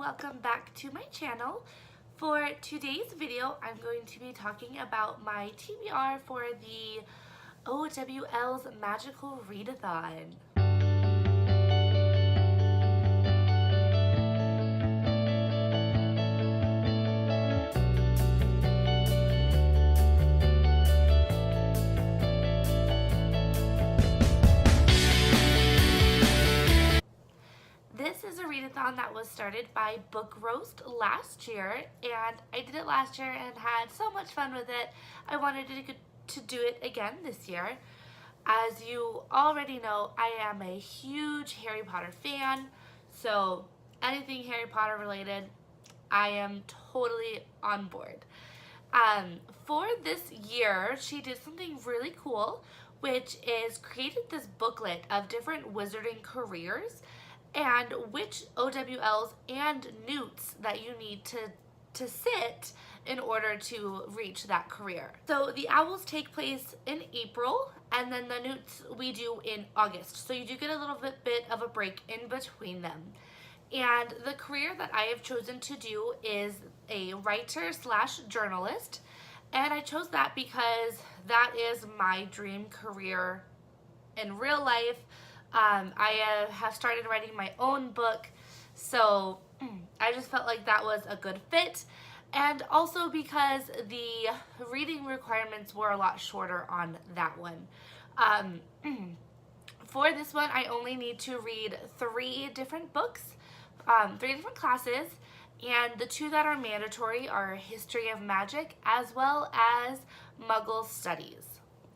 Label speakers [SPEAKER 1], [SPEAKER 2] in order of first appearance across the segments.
[SPEAKER 1] welcome back to my channel. For today's video, I'm going to be talking about my TBR for the OWL's Magical Readathon. This is a readathon that was started by Book Roast last year, and I did it last year and had so much fun with it. I wanted to do it again this year. As you already know, I am a huge Harry Potter fan, so anything Harry Potter related, I am totally on board. For this year, she did something really cool, which is created this booklet of different wizarding careers and which OWLs and newts that you need to sit in order to reach that career. So the owls take place in April, and then the newts we do in August. So you do get a little bit of a break in between them. And the career that I have chosen to do is a writer / journalist. And I chose that because that is my dream career in real life. I have started writing my own book, so I just felt like that was a good fit, and also because the reading requirements were a lot shorter on that one. For this one, I only need to read 3 different books, 3 different classes, and the 2 that are mandatory are History of Magic as well as Muggle Studies.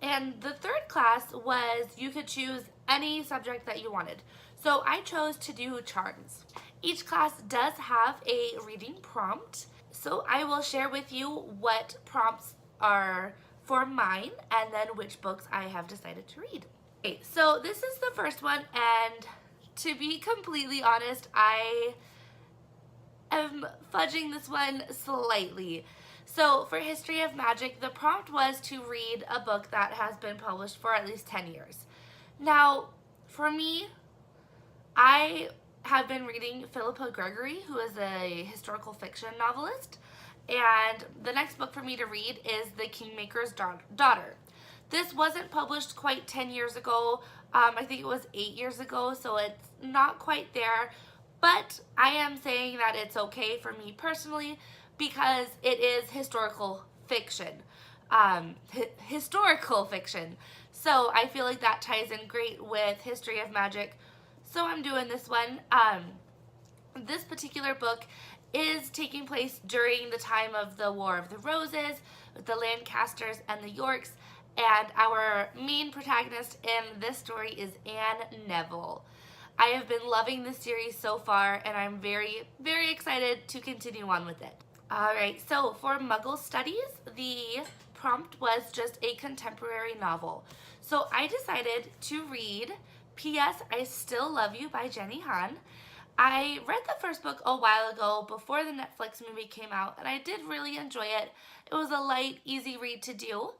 [SPEAKER 1] And the 3rd class was you could choose any subject that you wanted. So I chose to do charms. Each class does have a reading prompt. So I will share with you what prompts are for mine and then which books I have decided to read. Okay, so this is the first one, and to be completely honest, I am fudging this one slightly. So for History of Magic, the prompt was to read a book that has been published for at least 10 years. Now, for me, I have been reading Philippa Gregory, who is a historical fiction novelist, and the next book for me to read is The Kingmaker's Daughter. This wasn't published quite 10 years ago. I think it was 8 years ago, so it's not quite there, but I am saying that it's okay for me personally because it is historical fiction. Historical fiction. So I feel like that ties in great with History of Magic. So I'm doing this one. This particular book is taking place during the time of the War of the Roses with the Lancasters and the Yorks. And our main protagonist in this story is Anne Neville. I have been loving this series so far, and I'm very, very excited to continue on with it. Alright, so for Muggle Studies, the prompt was just a contemporary novel. So I decided to read P.S. I Still Love You by Jenny Han. I read the first book a while ago before the Netflix movie came out, and I did really enjoy it. It was a light, easy read to do.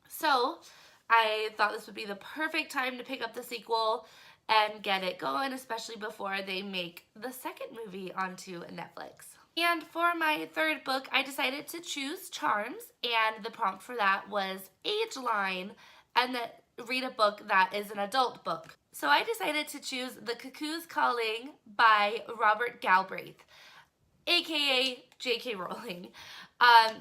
[SPEAKER 1] So I thought this would be the perfect time to pick up the sequel and get it going, especially before they make the second movie onto Netflix. And for my 3rd book, I decided to choose Charms, and the prompt for that was age line, and then read a book that is an adult book. So I decided to choose The Cuckoo's Calling by Robert Galbraith, aka J.K. Rowling.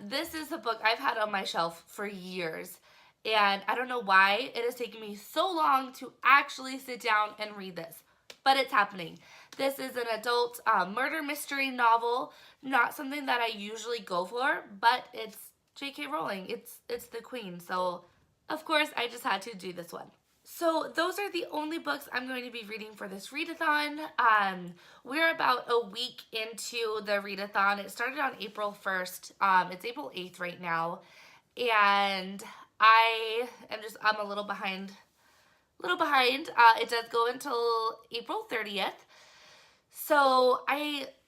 [SPEAKER 1] This is a book I've had on my shelf for years, and I don't know why it has taken me so long to actually sit down and read this, but it's happening. This is an adult murder mystery novel, not something that I usually go for, but it's J.K. Rowling. It's the queen, so of course I just had to do this one. So those are the only books I'm going to be reading for this readathon. We're about a week into the readathon. It started on April 1st. It's April 8th right now, and I'm a little behind. It does go until April 30th. So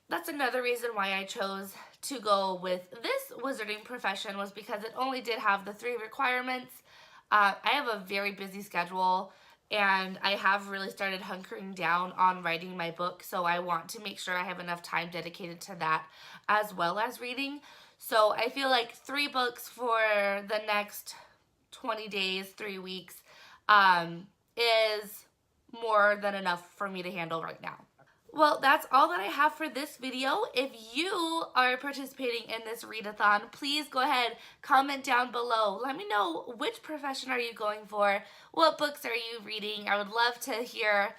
[SPEAKER 1] that's another reason why I chose to go with this wizarding profession, was because it only did have the 3 requirements. I have a very busy schedule, and I have really started hunkering down on writing my book, so I want to make sure I have enough time dedicated to that as well as reading. So I feel like 3 books for the next 20 days, 3 weeks, is more than enough for me to handle right now. Well, that's all that I have for this video. If you are participating in this readathon, please go ahead, comment down below. Let me know, which profession are you going for? What books are you reading? I would love to hear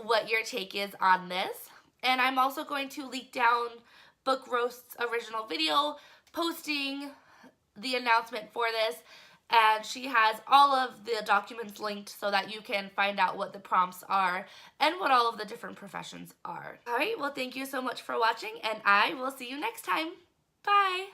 [SPEAKER 1] what your take is on this. And I'm also going to leak down Book Roast's original video, posting the announcement for this, and she has all of the documents linked so that you can find out what the prompts are and what all of the different professions are. Alright, well, thank you so much for watching, and I will see you next time. Bye!